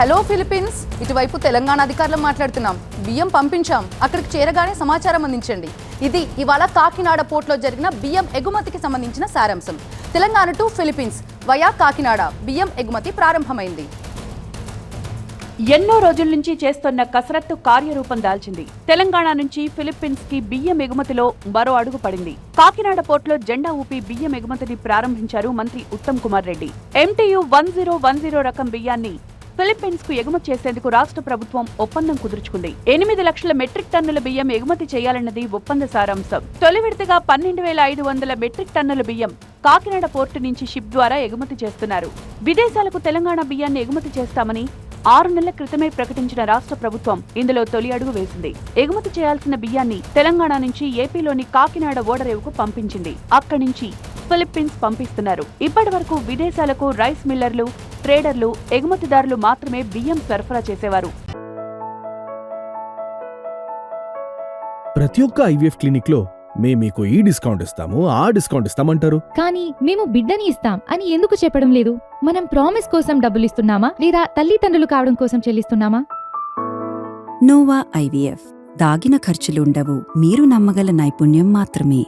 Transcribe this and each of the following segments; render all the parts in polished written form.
Hello Philippines, ఇటువైపు తెలంగాణ అధికారులు మాట్లాడుతున్నాం. బియ్యం పంపించాం, అక్కడికి చేరగానే సమాచారం అందించండి. ఇది ఇవాళ కాకినాడ పోర్టులో జరిగిన బియ్యం ఎగుమతికి సంబంధించిన సారాంశం. Telangana to Philippines via Kakinada బియ్యం ఎగుమతి ప్రారంభమైంది. ఎన్నో రోజుల నుంచి చేస్తున్న కసరత్తు కార్యరూపం దాల్చింది. తెలంగాణ నుంచి ఫిలిప్పీన్స్ కి బియ్యం ఎగుమతిలో మరో అడుగు పడింది. కాకినాడ పోర్టులో జెండా ఊపి బియ్యం ఎగుమతిని ప్రారంభించారు మంత్రి ఉత్తమ్ కుమార్ రెడ్డి. MTU 1010 రకం బియ్యాన్ని ఫిలిప్పీన్స్ కు ఎగుమతి చేసేందుకు రాష్ట్ర ప్రభుత్వం ఒప్పందం కుదుర్చుకుంది. 8 లక్షల మెట్రిక్ టన్నుల బియ్యం ఎగుమతి చేయాలన్నది ఒప్పంద సారాంశం. తొలి విడతగా 12,500 మెట్రిక్ టన్నుల బియ్యం కాకినాడ పోర్టు నుంచి షిప్ ద్వారా ఎగుమతి చేస్తున్నారు. విదేశాలకు తెలంగాణ బియ్యాన్ని ఎగుమతి చేస్తామని 6 నెలల క్రితమే ప్రకటించిన రాష్ట్ర ప్రభుత్వం ఇందులో తొలి అడుగు వేసింది. ఎగుమతి చేయాల్సిన బియ్యాన్ని తెలంగాణ నుంచి ఏపీలోని కాకినాడ ఓడరేవుకు పంపించింది. అక్కడి నుంచి ఫిలిప్పీన్స్ పంపిస్తున్నారు. ఇప్పటి వరకు విదేశాలకు రైస్ మిల్లర్లు, ట్రేడర్లు, ఎగుమతిదారులు మాత్రమే బియ్యం సరఫరా చేసేవారు. ప్రతి ఒక్క IVF క్లినిక్ లో మేము మీకు ఈ డిస్కౌంట్ ఇస్తాము, ఆ డిస్కౌంట్ ఇస్తామంటారు. కానీ మేము బిడ్డని ఇస్తాం అని ఎందుకు చెప్పడం లేదు? మనం ప్రామిస్ కోసం డబ్బులిస్తున్నామా లేదా తల్లిదండ్రులు కావడం కోసం చెల్లిస్తున్నామా? నోవా IVF దాగిన ఖర్చులుండవు, మీరు నమ్మగల నైపుణ్యం మాత్రమే.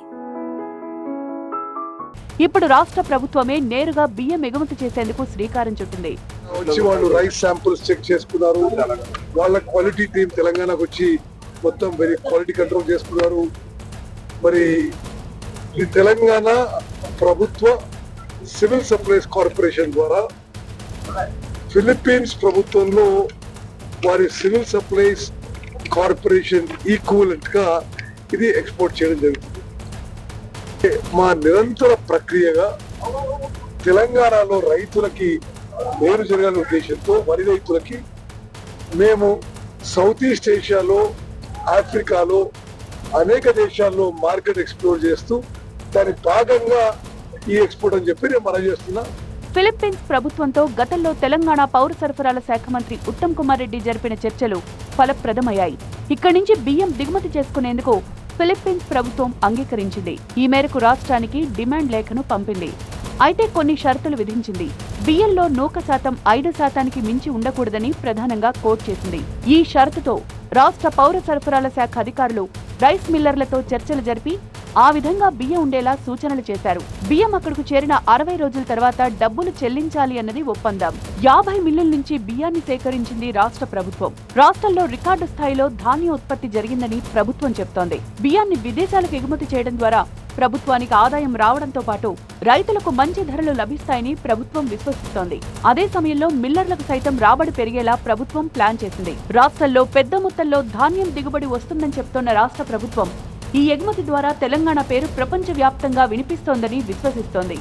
ఇప్పుడు రాష్ట్ర ప్రభుత్వమే నేరుగా బియ్యం ఎగుమతి చేసేందుకు శ్రీకారం చుట్టింది. వచ్చి వాళ్ళు రైస్ శాంపుల్స్ చెక్ చేసుకున్నారు. వాళ్ళ క్వాలిటీ టీం తెలంగాణకు వచ్చి మొత్తం వెరీ క్వాలిటీ కంట్రోల్ చేసుకున్నారు. మరి ఈ తెలంగాణ ప్రభుత్వ సివిల్ సప్లైస్ కార్పొరేషన్ ద్వారా ఫిలిప్పీన్స్ ప్రభుత్వంలో వారి సివిల్ సప్లైస్ కార్పొరేషన్ ఈక్వలెంట్ గా ఇది ఎక్స్పోర్ట్ చేయడం జరుగుతుంది. మా నిరంతర ప్రక్రియగా తెలంగాణలో రైతులకి మేలు జరగాలనే ఉద్దేశంతో వరి రైతులకి మేము సౌత్ ఈస్ట్ ఏషియాలో, ఆఫ్రికాలో అనేక దేశాల్లో మార్కెట్ ఎక్స్ప్లోర్ చేస్తూ దాని భాగంగా ఈ ఎక్స్పోర్ట్ అని చెప్పి నేను మనం చేస్తున్నా. ఫిలిప్పీన్స్ ప్రభుత్వంతో గతంలో తెలంగాణ పౌర సరఫరాల శాఖ మంత్రి ఉత్తమ్ కుమార్ రెడ్డి జరిపిన చర్చలు ఫలప్రదమయ్యాయి. ఇక్కడి నుంచి బియ్యం దిగుమతి చేసుకునేందుకు ఫిలిప్పీన్స్ ప్రభుత్వం అంగీకరించింది. ఈ మేరకు రాష్ట్రానికి డిమాండ్ లేఖను పంపింది. అయితే కొన్ని షరతులు విధించింది. బియ్యంలో నూక శాతం 5% మించి ఉండకూడదని ప్రధానంగా కోట్ చేసింది. ఈ షరతుతో రాష్ట్ర పౌర సరఫరాల శాఖ అధికారులు రైస్ మిల్లర్లతో చర్చలు జరిపి ఆ విధంగా బియ్యం ఉండేలా సూచనలు చేశారు. బియ్యం అక్కడకు చేరిన 60 రోజుల తర్వాత డబ్బులు చెల్లించాలి అన్నది ఒప్పందం. 50 మిల్లుల నుంచి బియ్యాన్ని సేకరించింది రాష్ట్ర ప్రభుత్వం. రాష్ట్రంలో రికార్డు స్థాయిలో ధాన్య ఉత్పత్తి జరిగిందని ప్రభుత్వం చెబుతోంది. బియ్యాన్ని విదేశాలకు ఎగుమతి చేయడం ద్వారా ప్రభుత్వానికి ఆదాయం రావడంతో పాటు రైతులకు మంచి ధరలు లభిస్తాయని ప్రభుత్వం విశ్వసిస్తోంది. అదే సమయంలో మిల్లర్లకు సైతం రాబడి పెరిగేలా ప్రభుత్వం ప్లాన్ చేసింది. రాష్ట్రంలో పెద్ద మొత్తంలో ధాన్యం దిగుబడి వస్తుందని చెప్తోన్న రాష్ట్ర ప్రభుత్వం ఈ ఎగుమతి ద్వారా తెలంగాణ పేరు ప్రపంచ వ్యాప్తంగా వినిపిస్తోందని విశ్వసిస్తోంది.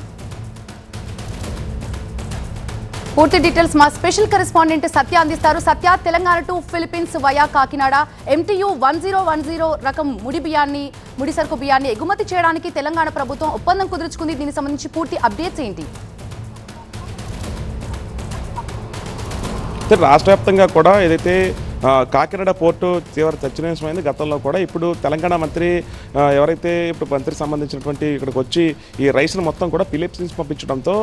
పూర్తి డీటెయిల్స్ మా స్పెషల్ కరెస్పాండెంట్ సత్య అందిస్తారు. Satya, Telangana to Philippines via Kakinada MTU 1010 రకం ముడి సరుకు బియ్యాన్ని ఎగుమతి చేయడానికి తెలంగాణ ప్రభుత్వం ఒప్పందం కుదుర్చుకుంది. దీనికి సంబంధించి పూర్తి అప్డేట్స్ ఏంటి? రాష్ట్ర వ్యాప్తంగా కూడా ఏదైతే కాకినాడ పోర్టు తీవ్ర చర్చనీయాంశమైంది. గతంలో కూడా ఇప్పుడు తెలంగాణ మంత్రి ఎవరైతే ఇప్పుడు మంత్రికి సంబంధించినటువంటి ఇక్కడికి వచ్చి ఈ రైస్ను మొత్తం కూడా ఫిలిప్పీన్స్ పంపించడంతో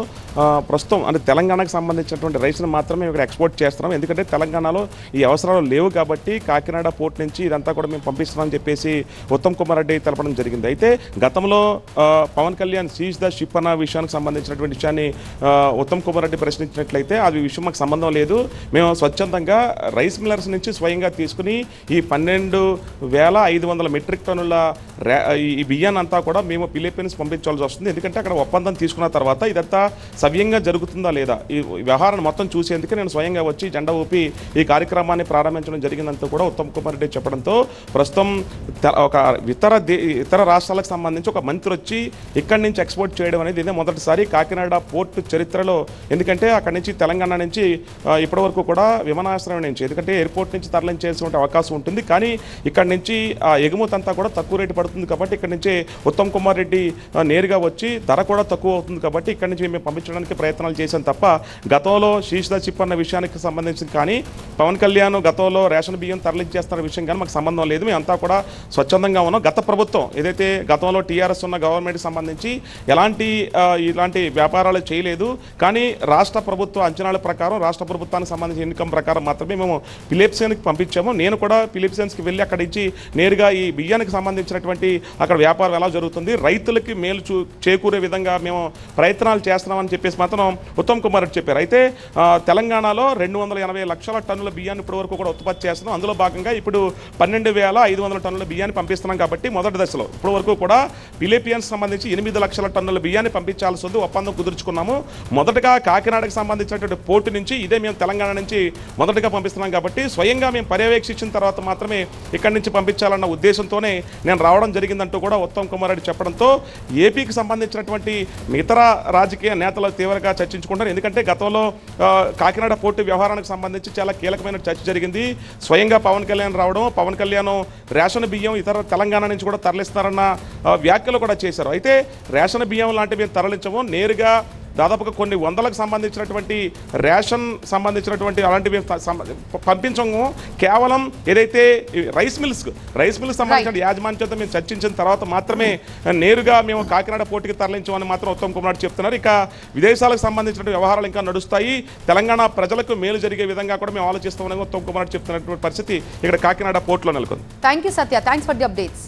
ప్రస్తుతం అంటే తెలంగాణకు సంబంధించినటువంటి రైస్ను మాత్రమే ఇక్కడ ఎక్స్పోర్ట్ చేస్తున్నాం. ఎందుకంటే తెలంగాణలో ఈ అవసరాలు లేవు కాబట్టి కాకినాడ పోర్ట్ నుంచి ఇదంతా కూడా మేము పంపిస్తున్నామని చెప్పేసి ఉత్తమ్ కుమార్ రెడ్డి తెలపడం జరిగింది. అయితే గతంలో Pawan Kalyan seize the ship అన్న విషయానికి సంబంధించినటువంటి విషయాన్ని ఉత్తమ్ కుమార్ రెడ్డి ప్రశ్నించినట్లయితే అది విషయం మాకు సంబంధం లేదు, మేము స్వచ్ఛందంగా రైస్ మిల్లర్స్ నుంచి స్వయంగా తీసుకుని ఈ 12,500 మెట్రిక్ టన్నుల ఈ బియ్యాన్ని అంతా కూడా మేము ఫిలిప్పీన్స్ పంపించాల్సి వస్తుంది. ఎందుకంటే అక్కడ ఒప్పందం తీసుకున్న తర్వాత ఇదంతా సవ్యంగా జరుగుతుందా లేదా ఈ వ్యవహారాన్ని మొత్తం చూసేందుకు నేను స్వయంగా వచ్చి జెండా ఊపి ఈ కార్యక్రమాన్ని ప్రారంభించడం జరిగిందంటూ కూడా ఉత్తమ్ కుమార్ రెడ్డి చెప్పడంతో ప్రస్తుతం ఒక ఇతర రాష్ట్రాలకు సంబంధించి ఒక మంత్రి వచ్చి ఇక్కడి నుంచి ఎక్స్పోర్ట్ చేయడం అనేది ఇదే మొదటిసారి కాకినాడ పోర్టు చరిత్రలో. ఎందుకంటే అక్కడి నుంచి తెలంగాణ నుంచి ఇప్పటి వరకు కూడా విమానాశ్రయం నుంచి, ఎందుకంటే ఎయిర్పోర్ట్ పోర్ట్ నుంచి తరలించేసే అవకాశం ఉంటుంది. కానీ ఇక్కడ నుంచి ఎగుమతి అంతా కూడా తక్కువ రేటు పడుతుంది కాబట్టి ఇక్కడ నుంచి ఉత్తమ్ కుమార్ రెడ్డి నేరుగా వచ్చి ధర కూడా తక్కువ అవుతుంది కాబట్టి ఇక్కడ నుంచి మేము పంపించడానికి ప్రయత్నాలు చేశాం తప్ప గతంలో శీష్ ద చిప్ అన్న విషయానికి సంబంధించి కానీ పవన్ కళ్యాణ్ గతంలో రేషన్ బియ్యం తరలించేస్తున్న విషయం కానీ మాకు సంబంధం లేదు. మేమంతా కూడా స్వచ్ఛందంగా ఉన్నాం. గత ప్రభుత్వం ఏదైతే గతంలో టీఆర్ఎస్ ఉన్న గవర్నమెంట్కి సంబంధించి ఇలాంటి వ్యాపారాలు చేయలేదు. కానీ రాష్ట్ర ప్రభుత్వ అంచనాల ప్రకారం రాష్ట్ర ప్రభుత్వానికి సంబంధించిన ఇన్కమ్ ప్రకారం మాత్రమే మేము ఫిలిప్సెన్స్కి పంపించాము. నేను కూడా ఫిలిప్సెన్స్కి వెళ్ళి అక్కడ ఇచ్చి నేరుగా ఈ బియ్యానికి సంబంధించినటువంటి అక్కడ వ్యాపారం ఎలా జరుగుతుంది, రైతులకి మేలు చేకూరే విధంగా మేము ప్రయత్నాలు చేస్తున్నామని చెప్పేసి మాత్రం ఉత్తమ్ కుమార్ రెడ్డి చెప్పారు. అయితే తెలంగాణలో 280 లక్షల టన్నుల బియ్యాన్ని ఇప్పటి వరకు కూడా ఉత్పత్తి చేస్తున్నాం. అందులో భాగంగా ఇప్పుడు 12,500 టన్నుల బియ్యాన్ని పంపిస్తున్నాం కాబట్టి మొదటి దశలో ఇప్పటి వరకు కూడా ఫిలిపియన్స్ సంబంధించి 8 లక్షల టన్నుల బియ్యాన్ని పంపించాల్సి ఉంది. ఒప్పందం కుదుర్చుకున్నాము. మొదటగా కాకినాడకు సంబంధించినటువంటి పోర్టు నుంచి ఇదే మేము తెలంగాణ నుంచి మొదటగా పంపిస్తున్నాం కాబట్టి స్వయంగా మేము పర్యవేక్షించిన తర్వాత మాత్రమే ఇక్కడి నుంచి పంపించాలన్న ఉద్దేశంతోనే నేను రావడం జరిగిందంటూ కూడా ఉత్తమ్ కుమార్ రెడ్డి చెప్పడంతో ఏపీకి సంబంధించినటువంటి ఇతర రాజకీయ నేతలు తీవ్రంగా చర్చించుకుంటారు. ఎందుకంటే గతంలో కాకినాడ పోర్టు వ్యవహారానికి సంబంధించి చాలా కీలకమైన చర్చ జరిగింది. స్వయంగా పవన్ కళ్యాణ్ రావడం, పవన్ కళ్యాణ్ రేషన్ బియ్యం ఇతర తెలంగాణ నుంచి కూడా తరలిస్తారన్న వ్యాఖ్యలు కూడా చేశారు. అయితే రేషన్ బియ్యం లాంటివి తరలించము, నేరుగా దాదాపుగా కొన్ని వందలకు సంబంధించినటువంటి రేషన్ సంబంధించినటువంటి అలాంటివి పంపించము. కేవలం ఏదైతే రైస్ మిల్స్ సంబంధించిన యాజమాన్యంతో మేము చర్చించిన తర్వాత మాత్రమే నేరుగా మేము కాకినాడ పోర్టుకి తరలించామని మాత్రం ఉత్తమ్ కుమార్ చెప్తున్నారు. ఇక విదేశాలకు సంబంధించిన వ్యవహారాలు ఇంకా నడుస్తాయి. తెలంగాణ ప్రజలకు మేలు జరిగే విధంగా కూడా మేము ఆలోచిస్తామని ఉత్తమ్ కుమార్ చెప్తున్నటువంటి పరిస్థితి ఇక్కడ కాకినాడ పోర్టులో నెలకొంది. Thank you Satya, thanks for the updates.